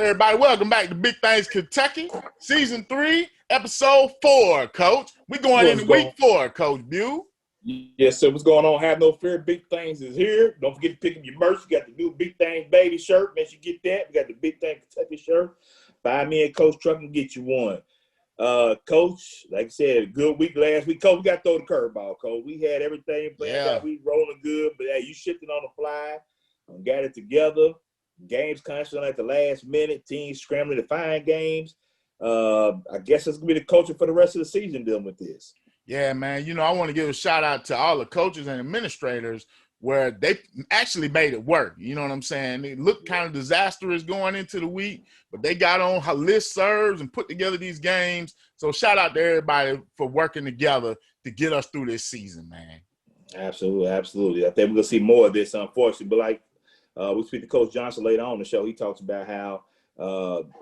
Everybody, welcome back to Big Things Kentucky, Season 3, Episode 4, Coach. We're going into Week 4, Coach Bew. Yes, sir. What's going on? Have no fear. Big Things is here. Don't forget to pick up your merch. You got the new Big Things baby shirt. Make sure you get that. We got the Big Things Kentucky shirt. Buy me and Coach Truck and get you one. Coach, like I said, a good week last week. Coach, we got to throw the curveball, Coach. We had everything planned out. We rolling good, but you shifting on the fly. Got it together. Games constantly at the last minute. Teams scrambling to find games. I guess it's going to be the culture for the rest of the season dealing with this. Yeah, man. You know, I want to give a shout out to all the coaches and administrators where they actually made it work. You know what I'm saying? It looked kind of disastrous going into the week, but they got on listservs and put together these games. So shout out to everybody for working together to get us through this season, man. Absolutely, absolutely. I think we're going to see more of this, unfortunately. But like we speak to Coach Johnson later on the show, he talks about how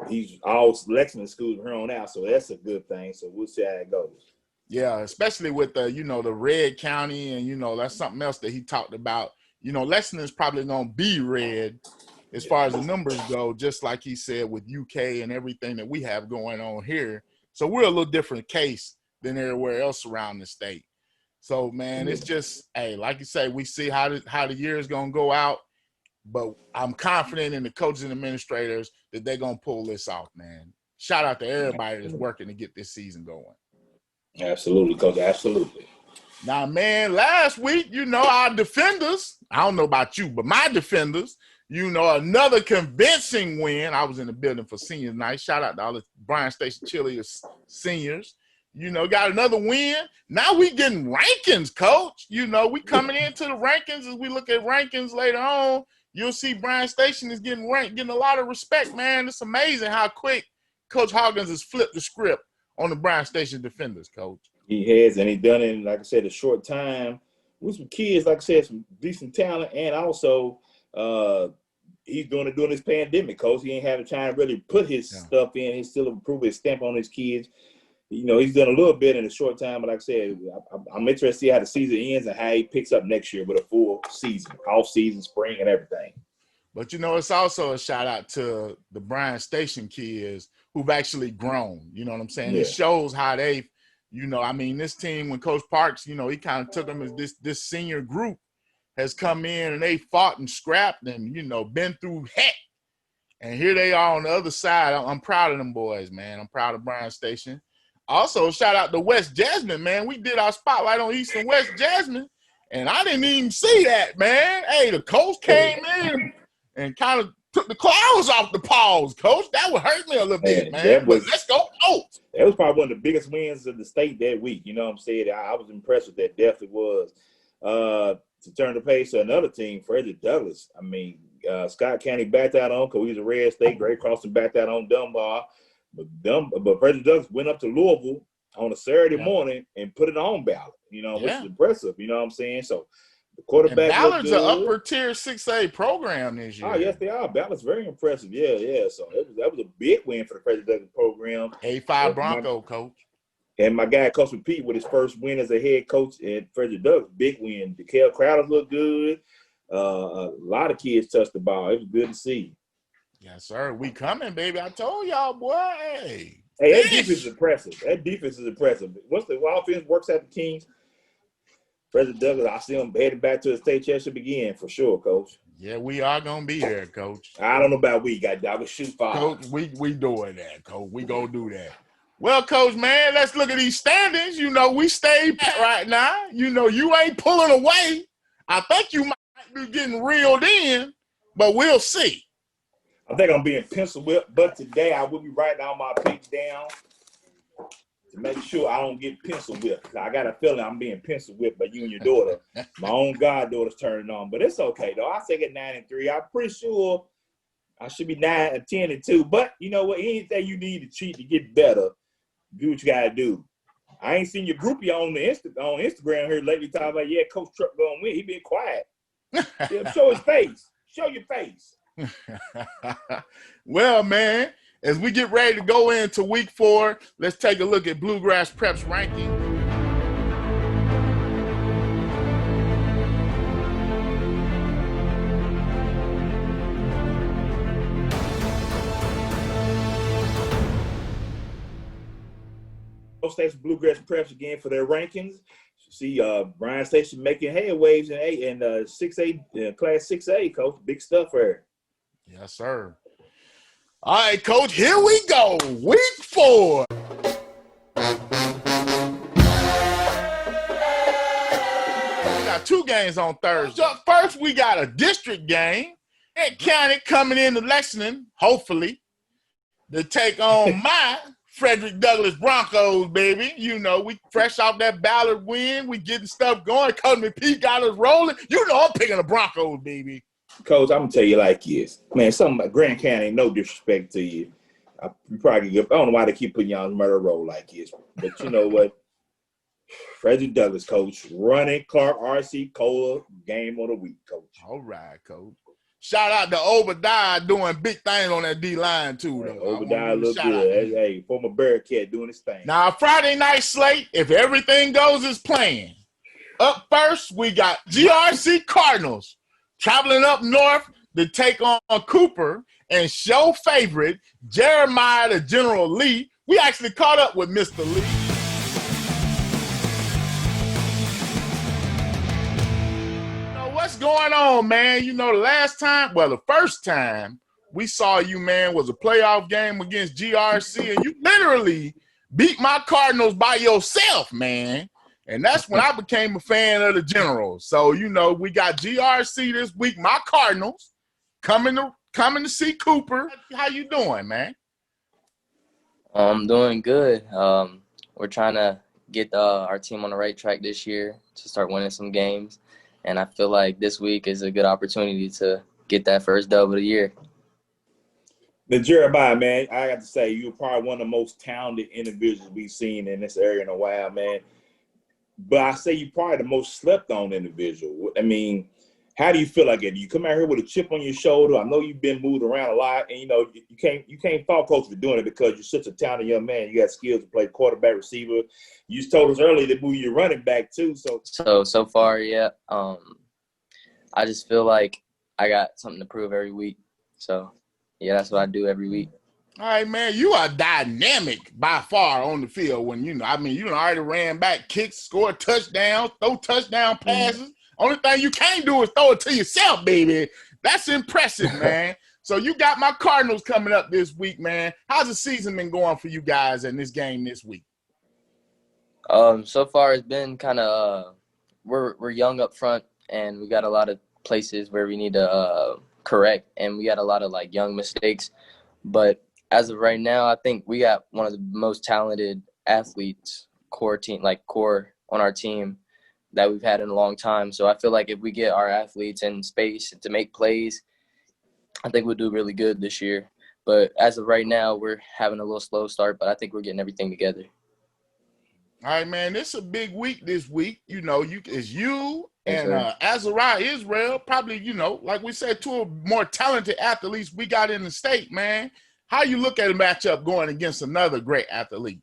he's all Lexington schools from here on out. So that's a good thing. So we'll see how it goes. Yeah, especially with the, the red county and, that's something else that he talked about. Lexington's probably going to be red as far as the numbers go, just like he said with UK and everything that we have going on here. So we're a little different case than everywhere else around the state. So, man, it's just, hey, like you say, we see how the year is going to go out, but I'm confident in the coaches and administrators that they're going to pull this off, man. Shout out to everybody that's working to get this season going. Absolutely, Coach. Absolutely. Now, man, last week, our defenders, I don't know about you, but my defenders, another convincing win. I was in the building for senior night. Shout out to all the Bryan Station Cheerleaders seniors. Got another win. Now we getting rankings, Coach. We coming into the rankings. As we look at rankings later on, you'll see Bryan Station is getting ranked, getting a lot of respect, man. It's amazing how quick Coach Hoggins has flipped the script on the Bryan Station defenders, Coach. He has, and he done it in, like I said, a short time with some kids, like I said, some decent talent, and also he's doing it during this pandemic, Coach. He ain't having time to really put his stuff in. He's still improving his stamp on his kids. He's done a little bit in a short time, but like I said, I'm interested to see how the season ends and how he picks up next year with a full season, off season, spring, and everything. But, it's also a shout out to the Bryan Station kids who've actually grown. You know what I'm saying? Yeah. It shows how they've, this team, when Coach Parks, he kind of took them as this senior group has come in and they fought and scrapped and, been through heck. And here they are on the other side. I'm proud of them boys, man. I'm proud of Bryan Station. Also, shout out to West Jasmine, man. We did our spotlight on East and West Jasmine, and I didn't even see that, man. Hey, the coach came in and kind of took the clouds off the paws, Coach. That would hurt me a little bit, man. Let's go, Coach. That was probably one of the biggest wins of the state that week. You know what I'm saying? I was impressed with that. Definitely was. To turn the page to another team, Frederick Douglass. Scott County backed out on because he was a red state. Great Crossing backed out on Dunbar. But Frederick Douglass went up to Louisville on a Saturday morning and put it on ballot, which is impressive. You know what I'm saying? So the quarterback. And Ballard's an upper tier 6A program this year. Oh, yes, they are. Ballard's very impressive. Yeah. So that was a big win for the Frederick Douglass program. A5 Bronco, Coach. And my guy, Coach Pete, with his first win as a head coach at Frederick Douglass, big win. DeKale Crowders looked good. A lot of kids touched the ball. It was good to see. Yes, sir. We coming, baby. I told y'all, boy. Hey, that defense is impressive. Once the offense works out the Kings, President Douglas, I see him heading back to the state championship again for sure, Coach. Yeah, we are gonna be there, Coach. I don't know about we. I would shoot fire. Coach, we doing that, Coach. We gonna do that. Well, Coach, man, let's look at these standings. We stay right now. You ain't pulling away. I think you might be getting reeled in, but we'll see. I think I'm being pencil whipped, but today I will be writing all my picks down to make sure I don't get pencil whipped. I got a feeling I'm being pencil whipped by you and your daughter. My own goddaughter's turning on, but it's okay though. I say get 9-3. I'm pretty sure I should be 9-10-2. But you know what? Anything you need to cheat to get better, do what you gotta do. I ain't seen your groupie on Instagram here lately talking about Coach Truck gonna win. He been quiet. Show his face. Show your face. Well, man, as we get ready to go into week 4, let's take a look at Bluegrass Prep's ranking. North Station Bluegrass Preps again for their rankings. See Bryan Station making headwaves in 6A, Class 6A, Coach. Big stuff for her. Yes, sir. All right, Coach, here we go. Week 4. We got 2 games on Thursday. First, we got a district game. Kent County coming into Lexington, hopefully, to take on my Frederick Douglass Broncos, baby. You know, we fresh off that Ballard win. We getting stuff going. Coach McPee got us rolling. You know I'm picking the Broncos, baby. Coach, I'm going to tell you like this. Man, Grand County ain't no disrespect to you. You probably I don't know why they keep putting y'all on murder roll like this. But you know what? Frederick Douglass, Coach. Running Clark, RC, Cola, game of the week, Coach. All right, Coach. Shout out to Obadiah doing big things on that D-line, too, though. Obadiah look good. Hey, former Bearcat doing his thing. Now, Friday night slate, if everything goes as planned, up first, we got GRC Cardinals traveling up north to take on Cooper and show favorite Jeremiah the General Lee. We actually caught up with Mr. Lee. What's going on, man? You know, the first time we saw you, man, was a playoff game against GRC, and you literally beat my Cardinals by yourself, man. And that's when I became a fan of the Generals. So, you know, we got GRC this week, my Cardinals, coming to see Cooper. How you doing, man? I'm doing good. We're trying to get our team on the right track this year to start winning some games. And I feel like this week is a good opportunity to get that first dub of the year. The Jeremiah, man, I got to say, you're probably one of the most talented individuals we've seen in this area in a while, man. But I say you're probably the most slept-on individual. I mean, how do you feel like it? Do you come out here with a chip on your shoulder? I know you've been moved around a lot, and, you know, you can't fault coach for doing it because you're such a talented young man. You got skills to play quarterback, receiver. You just told us earlier to move your running back, too. So far, yeah. I just feel like I got something to prove every week. So, yeah, that's what I do every week. All right, man, you are dynamic by far on the field when, you already ran back, kicks, scored touchdowns, throw touchdown passes. Only thing you can't do is throw it to yourself, baby. That's impressive, man. So you got my Cardinals coming up this week, man. How's the season been going for you guys in this game this week? So far it's been kind of we're young up front, and we got a lot of places where we need to correct, and we got a lot of like young mistakes. But as of right now, I think we got one of the most talented athletes, core on our team that we've had in a long time. So I feel like if we get our athletes in space to make plays, I think we'll do really good this year. But as of right now, we're having a little slow start, but I think we're getting everything together. All right, man, this is a big week this week. You know, it's you and Azariah Israel, probably, you know, like we said, 2 more talented athletes we got in the state, man. How you look at a matchup going against another great athlete?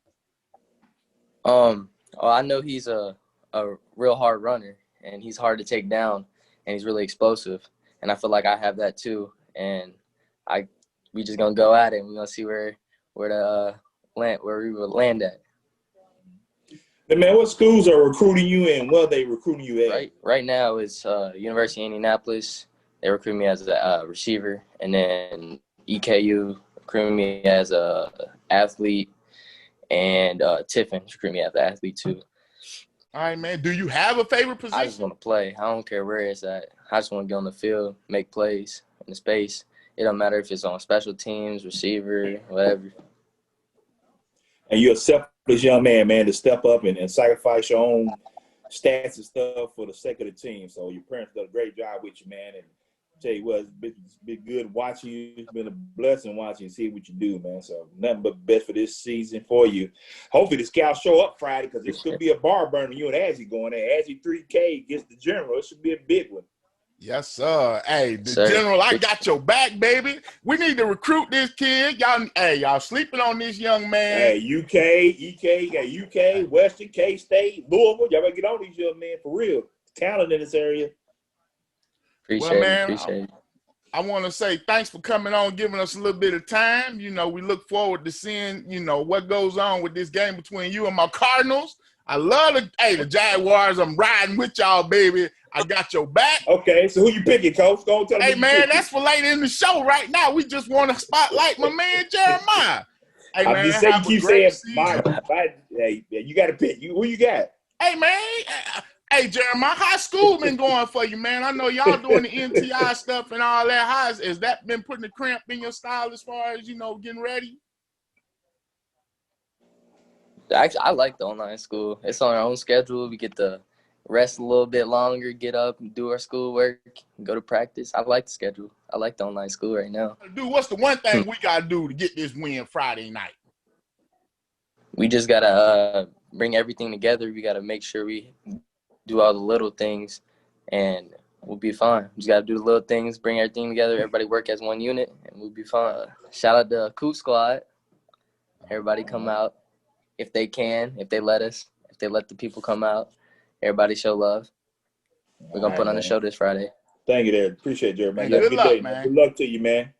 I know he's a real hard runner, and he's hard to take down, and he's really explosive. And I feel like I have that too. And we just gonna go at it, and we're gonna see where we will land at. Hey, man, what schools are recruiting you, and what are they recruiting you at? Right now it's University of Indianapolis. They recruit me as a receiver, and then EKU recruiting me as a athlete, and Tiffin recruit me as an athlete too. All right, man. Do you have a favorite position? I just want to play. I don't care where it's at. I just want to get on the field, make plays in the space. It don't matter if it's on special teams, receiver, whatever. And you're a selfless young man, to step up and sacrifice your own stats and stuff for the sake of the team. So your parents did a great job with you, man. And I tell you what, it's been good watching you. It's been a blessing watching you, see what you do, man. So nothing but best for this season for you. Hopefully the scouts show up Friday, because it could be a bar burner. You and Azzy going there. Azzy 3K against the General. It should be a big one. Yes, sir. Hey, General, I got your back, baby. We need to recruit this kid. Y'all sleeping on this young man. Hey, UK, EK, you got UK, Western, K-State, Louisville. Y'all better get on these young men for real. Talent in this area. Appreciate it. I want to say thanks for coming on, giving us a little bit of time. You know, we look forward to seeing, you know, what goes on with this game between you and my Cardinals. I love the Jaguars. I'm riding with y'all, baby. I got your back. Okay, so who you picking, Coach? Go and tell Hey, me. man, that's for later in the show. Right now, we just want to spotlight my man Jeremiah. Hey, I'm man, just saying, have you keep a great saying, season. hey, you got to pick. Who you got? Hey, man. Hey, Jeremiah, how's school been going for you, man? I know y'all doing the NTI stuff and all that. Has that been putting a cramp in your style as far as, you know, getting ready? Actually, I like the online school. It's on our own schedule. We get to rest a little bit longer, get up, and do our schoolwork, go to practice. I like the schedule. I like the online school right now. Dude, what's the one thing we got to do to get this win Friday night? We just got to bring everything together. We got to make sure we do all the little things, and we'll be fine. We just got to do the little things, bring everything together, everybody work as one unit, and we'll be fine. Shout out to Coop Squad. Everybody come out if they can, if they let us, if they let the people come out. Everybody show love. We're going to put on the show this Friday. Thank you, there. Appreciate it, Jeremiah. Good luck, day, man. Good luck to you, man.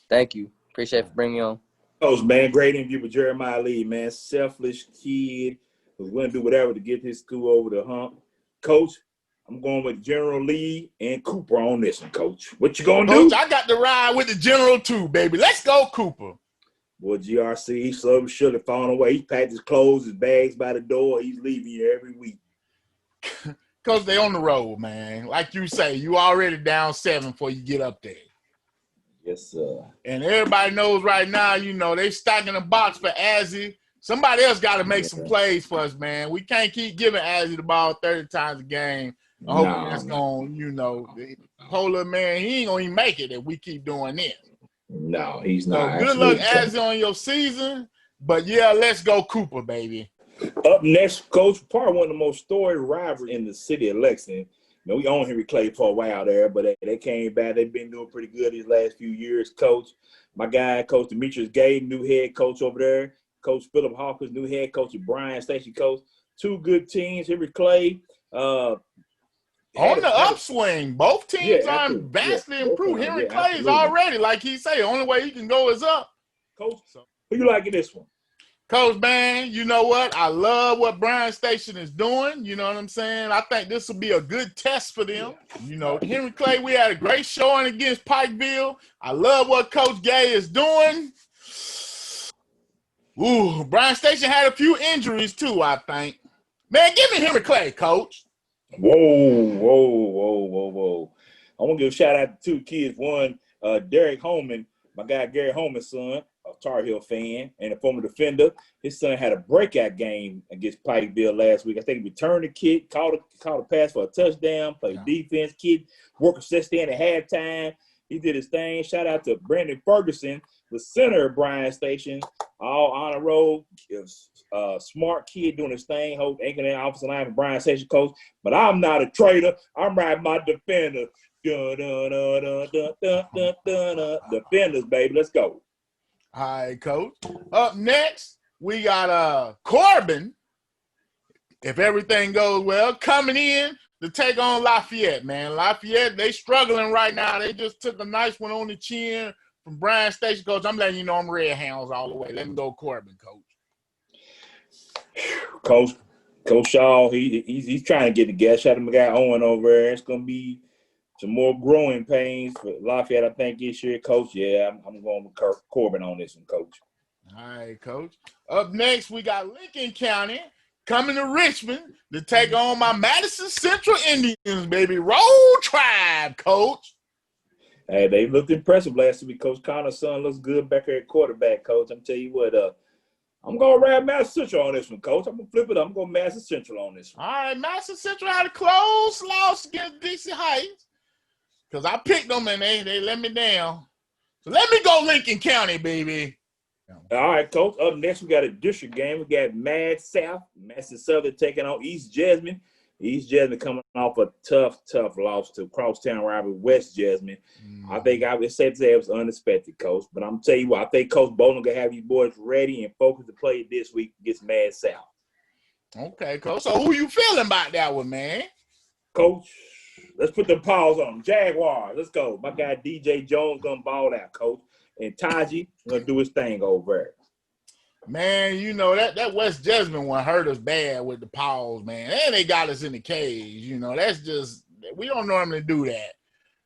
Thank you. Appreciate it for bringing me on. Coach, man, great interview with Jeremiah Lee, man. Selfless kid who's going to do whatever to get his school over the hump. Coach, I'm going with General Lee and Cooper on this one, Coach. What you going to do? Coach, I got to ride with the General too, baby. Let's go, Cooper. Boy, GRC, he's slowly surely falling away. He packed his clothes, his bags by the door. He's leaving here every week. Because they on the road, man. Like you say, you already down 7 before you get up there. Yes, sir. And everybody knows right now, you know, they stacking the box for Azzy. Somebody else got to make some plays for us, man. We can't keep giving Azzy the ball 30 times a game. I hope that's going, you know, Polar man, he ain't going to even make it if we keep doing this. No, he's not. So good luck, Azzy, on your season. But, yeah, let's go Cooper, baby. Up next, Coach, probably one of the most storied rivalries in the city of Lexington. You know, we owned Henry Clay for a while there, but they came back. They've been doing pretty good these last few years, Coach. My guy, Coach Demetrius Gay, new head coach over there. Coach Philip Hawkins, new head coach at Bryan Station, coach. Two good teams. Henry Clay. On the upswing. Both teams are vastly improved. Henry Clay is already, like he say, the only way he can go is up. Coach, who you like in this one? Coach, man, you know what? I love what Bryan Station is doing. You know what I'm saying? I think this will be a good test for them. You know, Henry Clay, we had a great showing against Pikeville. I love what Coach Gay is doing. Ooh, Bryan Station had a few injuries too, I think. Man, give me Henry Clay, Coach. Whoa. I want to give a shout out to two kids. One, Derek Holman, my guy Gary Holman's son, a Tar Heel fan and a former defender. His son had a breakout game against Pikeville last week. I think he returned the kick, caught a pass for a touchdown, played defense, kid, worked a set stand at halftime. He did his thing. Shout out to Brandon Ferguson, the center of Bryan Station, all honor roll. Smart kid doing his thing, anchoring the offensive line for Bryan Station coach. But I'm not a traitor. I'm riding my defender. Defenders, baby. Let's go. All right, Coach. Up next, we got Corbin, if everything goes well, coming in to take on Lafayette, man. Lafayette, they struggling right now. They just took a nice one on the chin from Bryan Station, Coach. I'm letting you know I'm Red Hounds all the way. Let me go Corbin, Coach. Coach Shaw, he's trying to get the gas. Shout out to my guy Owen over there. It's going to be some more growing pains for Lafayette, I think, this year, Coach. Yeah, I'm going with Corbin on this one, Coach. All right, Coach. Up next, we got Lincoln County coming to Richmond to take on my Madison Central Indians, baby. Roll Tribe, Coach. Hey, they looked impressive last week. Coach Connor's son looks good back here at quarterback, Coach. I'm telling you what, I'm going to ride Madison Central on this one, Coach. I'm going to flip it up. I'm going Madison Central on this one. All right, Madison Central had a close loss against DC Heights because I picked them and they let me down. So let me go Lincoln County, baby. All right, Coach. Up next, we got a district game. We got Madison Southern taking on East Jasmine. East Jasmine coming off a tough loss to crosstown rival West Jasmine. I think I would say it was unexpected, Coach. But I'm telling you what, I think Coach Bowling gonna have these boys ready and focused to play this week against Mad South. Okay, Coach. So who you feeling about that one, man? Coach, Let's put the pause on them. Jaguars, let's go. My guy DJ Jones gonna ball out, coach. And Taji gonna do his thing over there. Man, you know, that West Jessamine one hurt us bad with the pause, man. And they got us in the cage. You know, that's just, we don't normally do that.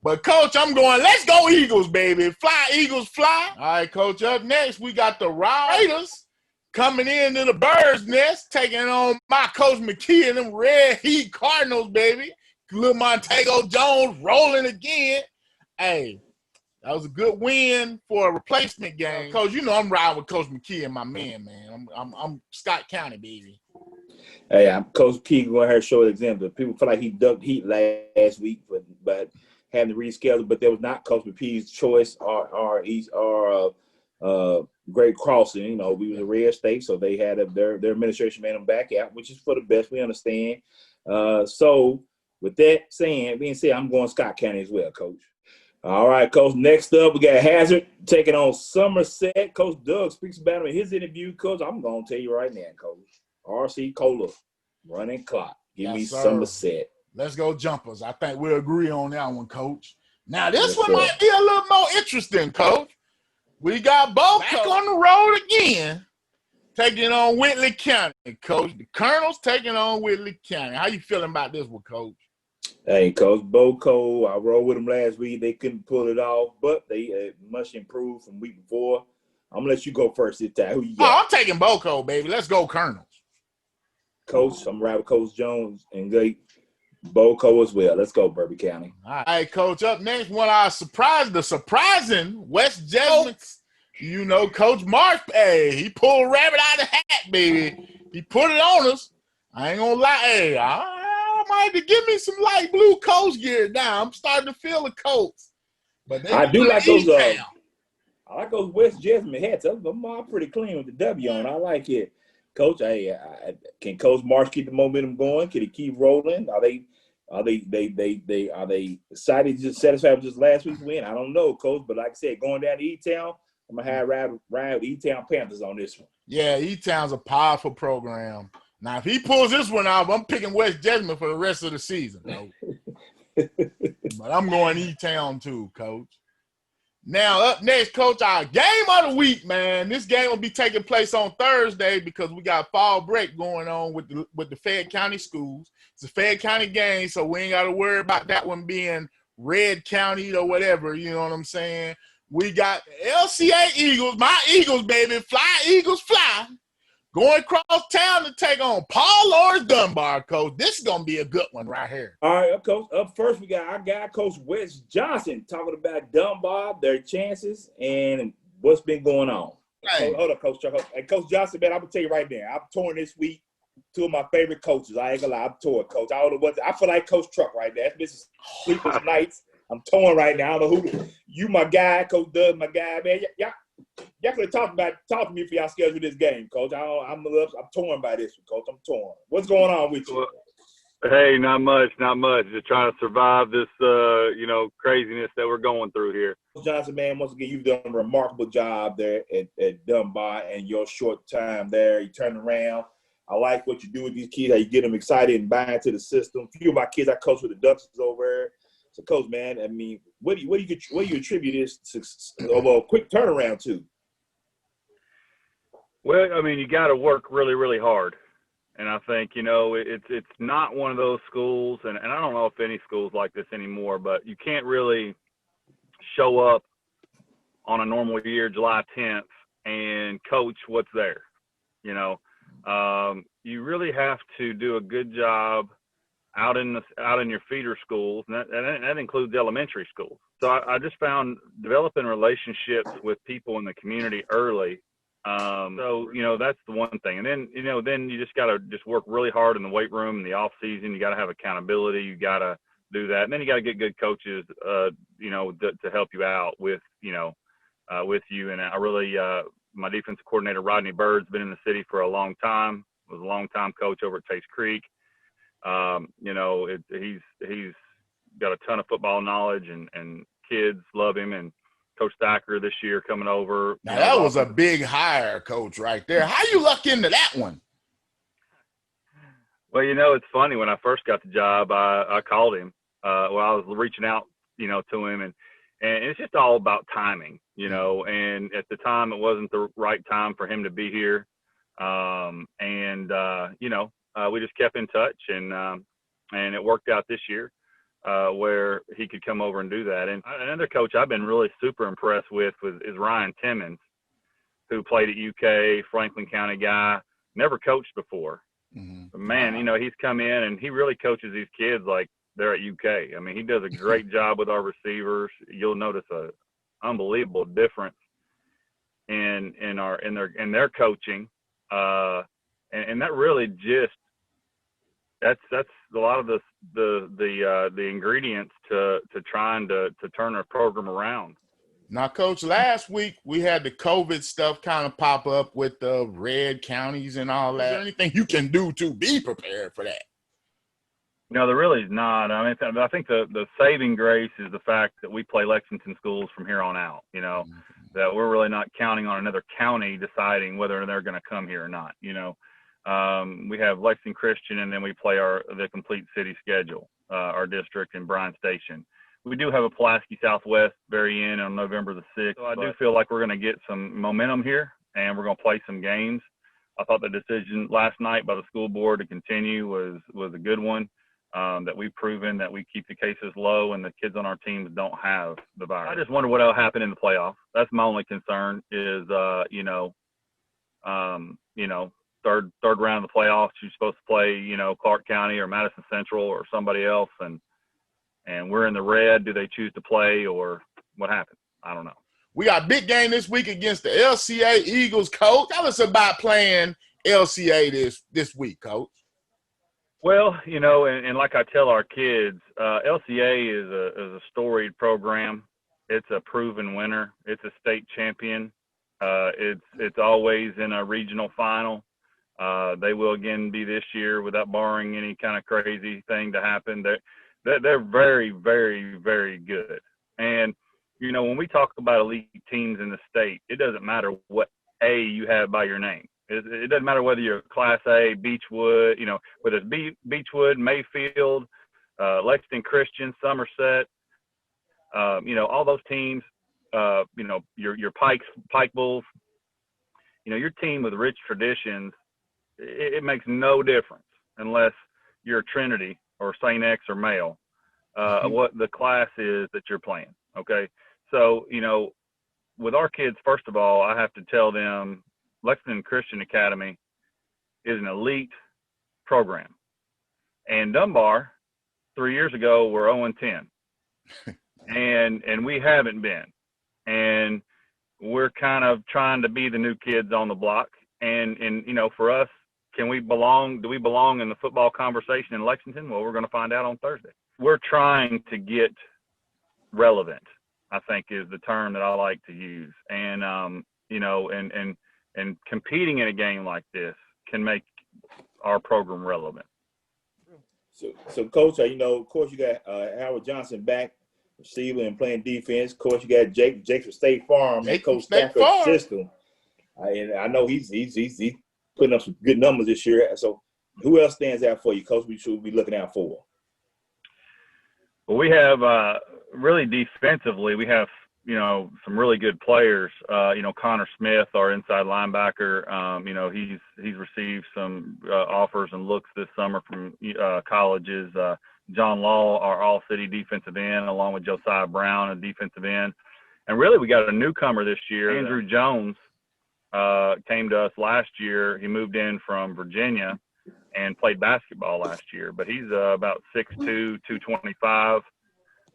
But, Coach, I'm going, let's go Eagles, baby. Fly, Eagles, fly. All right, Coach, up next, we got the Raiders coming into the bird's nest, taking on my Coach McKee and them Red Heat Cardinals, baby. Little Montego Jones rolling again. Hey, that was a good win for a replacement game. Coach, you know I'm riding with Coach McKee and my man. I'm Scott County, baby. Hey, I'm Coach McKee going to show an example. People feel like he ducked heat last week, but having to reschedule. But that was not Coach McKee's choice or Great Crossing. You know, we was a red state, so they had their administration made them back out, which is for the best. We understand. So with that being said, I'm going Scott County as well, Coach. All right, Coach. Next up, we got Hazard taking on Somerset. Coach Doug speaks about him in his interview. Coach, I'm going to tell you right now, Coach. RC Cola, running clock. Give me Somerset. Let's go Jumpers. I think we'll agree on that one, Coach. Now, this one might be a little more interesting, Coach. We got both back on the road again, taking on Whitley County, Coach. The Colonels taking on Whitley County. How you feeling about this one, Coach? Hey, Coach Boco, I rode with them last week. They couldn't pull it off, but they much improved from week before. I'm going to let you go first this time. Who you got? Oh, I'm taking Boco, baby. Let's go Colonels. Coach, I'm riding with Coach Jones and Boco as well. Let's go, Bourbon County. All right, Coach. Up next, the surprising West Jessamine. You know, Coach Marsh, hey, he pulled a rabbit out of the hat, baby. He put it on us. I ain't going to lie. Hey, I might have to give me some light blue Coach gear now. I'm starting to feel the Colts. But I do like those. I like those West Jessamine hats. I'm pretty clean with the W on. I like it, Coach. Hey, can Coach Marsh keep the momentum going? Can he keep rolling? Are they excited, just satisfied with just last week's win? I don't know, Coach. But like I said, going down to E-Town, I'm gonna have ride with E-Town Panthers on this one. Yeah, E-Town's a powerful program. Now, if he pulls this one out, I'm picking West Jessamine for the rest of the season, Coach. But I'm going E-Town too, Coach. Now, up next, Coach, our game of the week, man. This game will be taking place on Thursday because we got fall break going on with the Fayette County schools. It's a Fayette County game, so we ain't got to worry about that one being Red County or whatever, you know what I'm saying? We got LCA Eagles, my Eagles, baby. Fly, Eagles, fly. Going across town to take on Paul Lawrence Dunbar, Coach. This is going to be a good one right here. All right, Coach. Up first, we got our guy, Coach Wes Johnson, talking about Dunbar, their chances, and what's been going on. Hey. Hold up, Coach Chuck. Hey, Coach Johnson, man, I'm going to tell you right now. I'm touring this week. Two of my favorite coaches. I ain't going to lie. I'm touring, Coach. I don't know what – I feel like Coach Truck right now. That's Mrs. Sleepless Nights. I'm touring right now. I don't know who – you my guy, Coach Doug, my guy, man. Y'all could have talk to me for y'all schedule this game, Coach. I'm torn by this one, Coach. I'm torn. What's going on with you? Hey, not much. Just trying to survive this, craziness that we're going through here. Johnson, man, once again, you've done a remarkable job there at Dunbar and your short time there. You turn around. I like what you do with these kids. How you get them excited and buy into the system. A few of my kids I coach with the Ducks over there. So, Coach, man, I mean, what do you attribute this of a quick turnaround to? Well, I mean, you got to work really, really hard. And I think, it's not one of those schools, and I don't know if any school's like this anymore, but you can't really show up on a normal year, July 10th, and coach what's there. You really have to do a good job out in your feeder schools, and that includes elementary schools. So I just found developing relationships with people in the community early. That's the one thing. And then, then you just got to just work really hard in the weight room in the off season. You got to have accountability. You got to do that. And then you got to get good coaches, to help you out with you. And I really, my defensive coordinator, Rodney Bird's been in the city for a long time, was a long time coach over at Taste Creek. He's got a ton of football knowledge and kids love him. And Coach Thacker this year coming over. Now, that was a big hire, Coach, right there. How you luck into that one? Well, it's funny. When I first got the job, I called him I was reaching out, to him, and it's just all about timing, and at the time it wasn't the right time for him to be here. We just kept in touch, and it worked out this year, where he could come over and do that. And another coach I've been really super impressed with is Ryan Timmons, who played at UK, Franklin County guy, never coached before. Mm-hmm. But man, he's come in and he really coaches these kids like they're at UK. I mean, he does a great job with our receivers. You'll notice a unbelievable difference in their coaching, and that really just that's a lot of the ingredients to trying to turn a program around. Now, Coach, last week we had the COVID stuff kind of pop up with the red counties and all that. Is there anything you can do to be prepared for that? No, there really is not. I mean, I think the saving grace is the fact that we play Lexington schools from here on out, Mm-hmm. that we're really not counting on another county deciding whether they're going to come here or not. We have Lexington Christian, and then we play the complete city schedule, our district in Bryan Station. We do have a Pulaski Southwest very end on November the 6th. So I do feel like we're going to get some momentum here, and we're going to play some games. I thought the decision last night by the school board to continue was a good one. That we've proven that we keep the cases low and the kids on our teams don't have the virus. I just wonder what will happen in the playoffs. That's my only concern is, third round of the playoffs, you're supposed to play, Clark County or Madison Central or somebody else, and we're in the red. Do they choose to play or what happens? I don't know. We got a big game this week against the LCA Eagles, Coach. Tell us about playing LCA this week, Coach. Well, and like I tell our kids, LCA is a storied program. It's a proven winner. It's a state champion. It's always in a regional final. They will again be this year without barring any kind of crazy thing to happen. They're very, very, very good. And, when we talk about elite teams in the state, it doesn't matter what A you have by your name. It doesn't matter whether you're Class A, Beechwood, whether it's Beechwood, Mayfield, Lexington Christian, Somerset, all those teams, your Pike Bulls, your team with rich traditions, it makes no difference unless you're a Trinity or St. X or Male, what the class is that you're playing. Okay. So, with our kids, first of all, I have to tell them, Lexington Christian Academy is an elite program. And Dunbar, 3 years ago, were 0-10. and we haven't been. And we're kind of trying to be the new kids on the block. And for us, do we belong in the football conversation in Lexington? Well, we're going to find out on Thursday. We're trying to get relevant, I think is the term that I like to use. And, and competing in a game like this can make our program relevant. So Coach, of course, you got Howard Johnson back, receiver and playing defense. Of course, you got Jake from State Farm, and Coach Stafford's system. And I know he's putting up some good numbers this year. So who else stands out for you, Coach, we should be looking out for? Well, we have really defensively, we have some really good players. Connor Smith, our inside linebacker, he's received some offers and looks this summer from colleges. John Law, our all-city defensive end, along with Josiah Brown, a defensive end. And really, we got a newcomer this year. Andrew Jones came to us last year. He moved in from Virginia and played basketball last year. But he's about 6'2", 225.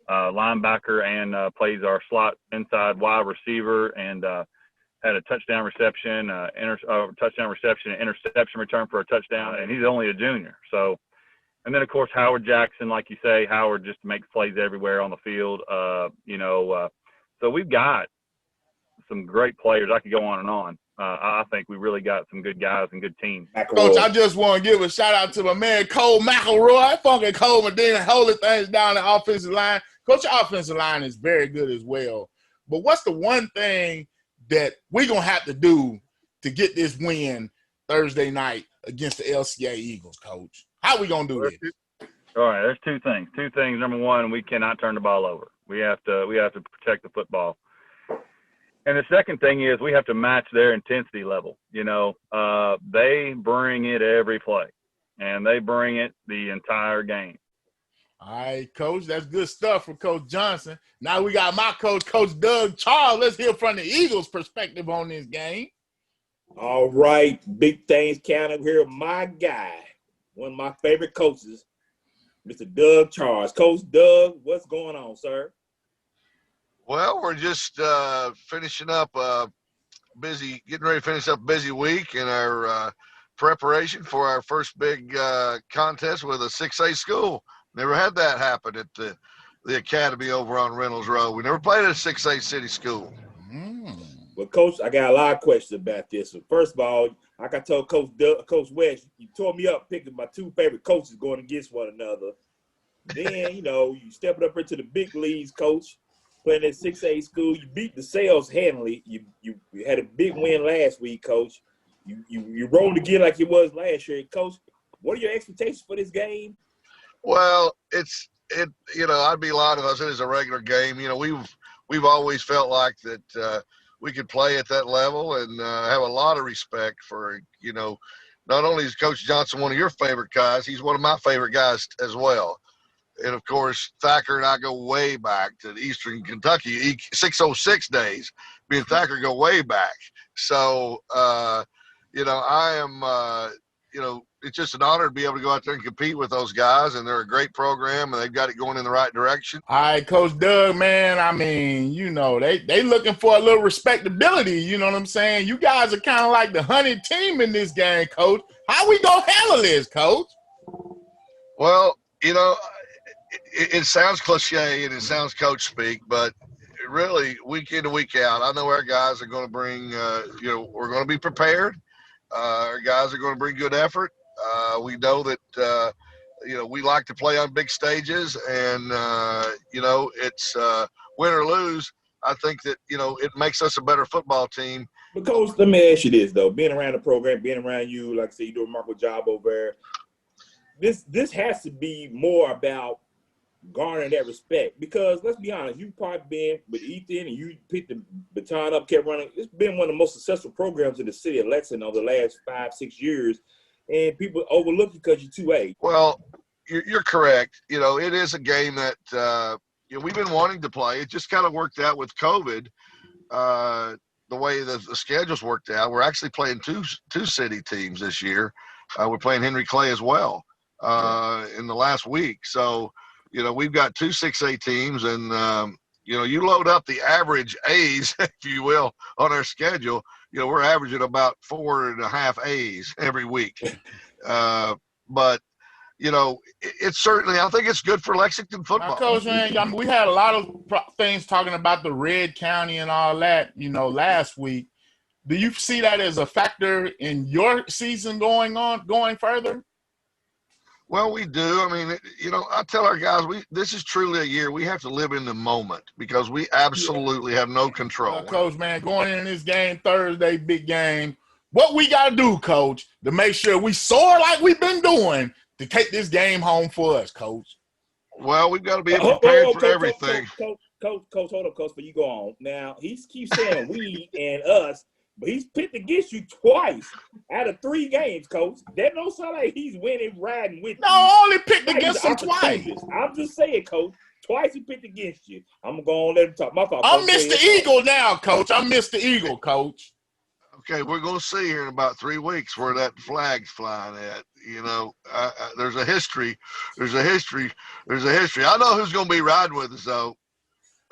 Linebacker and plays our slot inside wide receiver, and had a touchdown reception, interception return for a touchdown, and he's only a junior. So, and then of course Howard Jackson, like you say, Howard just makes plays everywhere on the field. So we've got some great players. I could go on and on. I think we really got some good guys and good teams. Coach, I just want to give a shout out to my man Cole McElroy. Funky Cole Medina holding things down the offensive line. Coach, your offensive line is very good as well. But what's the one thing that we're going to have to do to get this win Thursday night against the LCA Eagles, Coach? How are we going to do this? All right, there's two things. Two things. Number one, we cannot turn the ball over. We have to protect the football. And the second thing is we have to match their intensity level. You know, they bring it every play, and they bring it the entire game. All right, Coach, that's good stuff from Coach Johnson. Now we got my coach, Coach Doug Charles. Let's hear from the Eagles' perspective on this game. All right, big things counted here. My guy, one of my favorite coaches, Mr. Doug Charles. Coach Doug, what's going on, sir? Well, we're just finishing up getting ready to finish up a busy week in our preparation for our first big contest with a 6A school. Never had that happen at the academy over on Reynolds Road. We never played at a 6A city school. Well, Coach, I got a lot of questions about this. So first of all, like I told Coach West, you tore me up picking my two favorite coaches going against one another. Then, you know, you stepping up into the big leagues, Coach, playing at 6A school. You beat the Sales handily. You had a big win last week, Coach. You rolled again like it was last year. Coach, what are your expectations for this game? Well, I'd be lying if I said it's a regular game. You know, we've always felt like that we could play at that level and have a lot of respect for, you know, not only is Coach Johnson one of your favorite guys, he's one of my favorite guys as well. And, of course, Thacker and I go way back to Eastern Kentucky, 606 days. Me and Thacker go way back. So, you know, I am, you know, it's just an honor to be able to go out there and compete with those guys, and they're a great program, and they've got it going in the right direction. All right, Coach Doug, man, I mean, you know, they looking for a little respectability, you know what I'm saying? You guys are kind of like the hunted team in this game, Coach. How we going to handle this, Coach? Well, you know, it sounds cliche and it sounds coach speak, but really week in and week out, I know our guys are going to bring, you know, we're going to be prepared. Our guys are going to bring good effort. We know that, you know, we like to play on big stages, and, you know, it's win or lose. I think that, you know, it makes us a better football team. But, Coach, let me ask you this, though. Being around the program, being around you, like I said, you do a remarkable job over there. This has to be more about garnering that respect, because let's be honest, you've probably been with Ethan and you picked the baton up, kept running. It's been one of the most successful programs in the city of Lexington over the last 5-6 years, and people overlook you because you're 2A. Well, you're correct. You know, it is a game that you know, we've been wanting to play. It just kind of worked out with COVID, the way the schedules worked out. We're actually playing two city teams this year. We're playing Henry Clay as well in the last week. So, you know, we've got 2 6A teams, and, you know, you load up the average A's, if you will, on our schedule. You know, we're averaging about 4.5 A's every week. But, you know, it's certainly, I think it's good for Lexington football. Now, Coach, man, we had a lot of things talking about the Red County and all that, you know, last week. Do you see that as a factor in your season going further? Well, we do. I mean, you know, I tell our guys, this is truly a year we have to live in the moment, because we absolutely have no control. Coach, man, going into this game Thursday, big game, what we got to do, Coach, to make sure we soar like we've been doing to take this game home for us, Coach? Well, we've got to be prepared for everything. Coach, hold up, Coach, but you go on. Now, he keeps saying we and us, but he's picked against you twice out of 3 games, Coach. That don't sound like he's winning, riding with you. No, only picked against him twice. I'm just saying, Coach. Twice he picked against you. I'm going to let him talk. My fault. I'm Mr. Eagle now, Coach. I'm Mr. Eagle, Coach. Okay, we're going to see here in about 3 weeks where that flag's flying at. You know, there's a history. There's a history. I know who's going to be riding with us, though.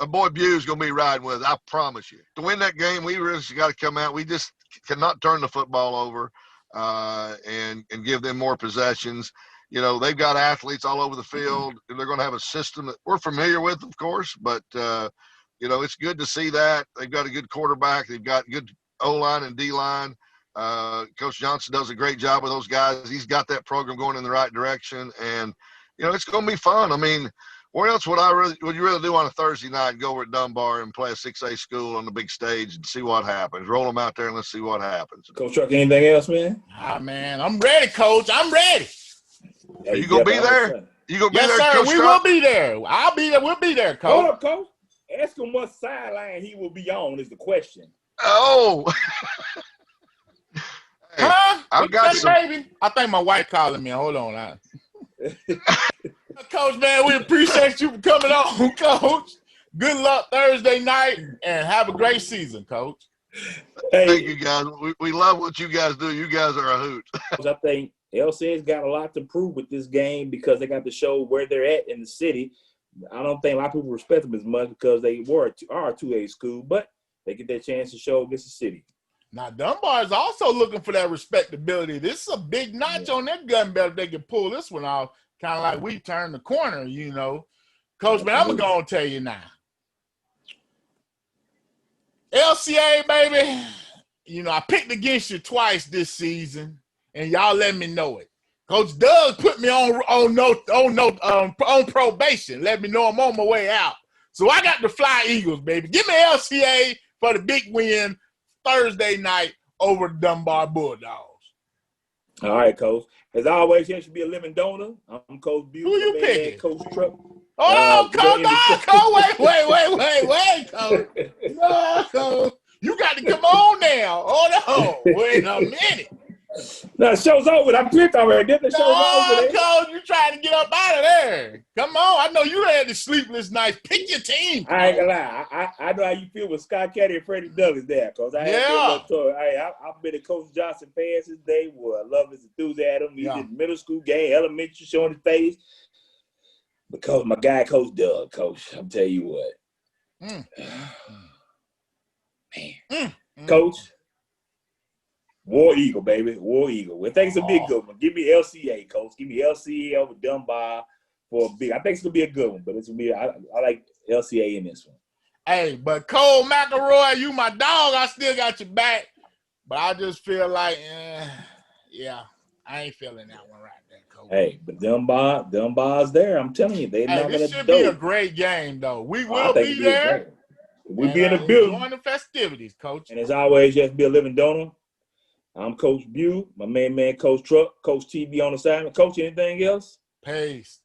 My boy Bew's going to be riding with us, I promise you. To win that game, we really got to come out. We just cannot turn the football over and give them more possessions. You know, they've got athletes all over the field, and they're going to have a system that we're familiar with, of course. But, you know, it's good to see that. They've got a good quarterback. They've got good O-line and D-line. Coach Johnson does a great job with those guys. He's got that program going in the right direction. And, you know, it's going to be fun. I mean, what else would you rather do on a Thursday night? Go over at Dunbar and play a 6A school on the big stage and see what happens. Roll them out there and let's see what happens. Coach Chuck, anything else, man? Ah, man, I'm ready, Coach. I'm ready. Are you going to be there? You gonna be Yes, there, sir. Coach We Trump? will be there. I'll be there. We'll be there, Hold Coach. up, Coach. Ask him what sideline he will be on is the question. Oh. Hey, Huh? I've got Say, some. baby. I think my wife calling me. Hold on. Coach, man, we appreciate you for coming on, Coach. Good luck Thursday night, and have a great season, Coach. Hey, Thank you, guys. We love what you guys do. You guys are a hoot. I think LCA's got a lot to prove with this game because they got to show where they're at in the city. I don't think a lot of people respect them as much because they are a 2A school, but they get their chance to show against the city. Now, Dunbar is also looking for that respectability. This is a big notch on their gun belt if they can pull this one off, kind of like we turned the corner, you know. Coach, man, I'm going to tell you now. LCA, baby, you know, I picked against you twice this season, and y'all let me know it. Coach Doug put me on probation. Let me know I'm on my way out. So I got the Fly Eagles, baby. Give me LCA for the big win Thursday night over the Dunbar Bulldogs. All right, Coach. As always, you should be a living donor. I'm Coach Butte. Who you picking? Coach Truck. Oh, Coach, wait, Coach. No, Coach. You got to come on now. Hold on. Wait a minute. No, the show's over. I picked already. Didn't the show's over? Coach, you trying to get up out of there. Come on. I know you had the sleepless nights. Pick your team, Coach. I ain't gonna lie. I know how you feel with Scott Caddy and Freddie Douglas there, Coach. I've been a Coach Johnson fan since day one. I love his enthusiasm. He did middle school game, elementary, showing his face. Because my guy, Coach Doug, Coach, I'm telling you what. Man. Coach, War Eagle, baby. War Eagle. Well, I think it's a big good one. Give me LCA, Coach. Give me LCA over Dunbar for a big. I think it's gonna be a good one, but it's gonna be. I like LCA in this one. Hey, but Cole McElroy, you my dog. I still got your back, but I just feel like, I ain't feeling that one right there, Cole. Hey, but Dunbar's there. I'm telling you, they not this should be a great game, though. We will be there. We'll be in the building. Enjoying the festivities, Coach. And as always, you have to be a living donor. I'm Coach Butte, my main man, Coach Truck, Coach TV on the side. Coach, anything else? Peace.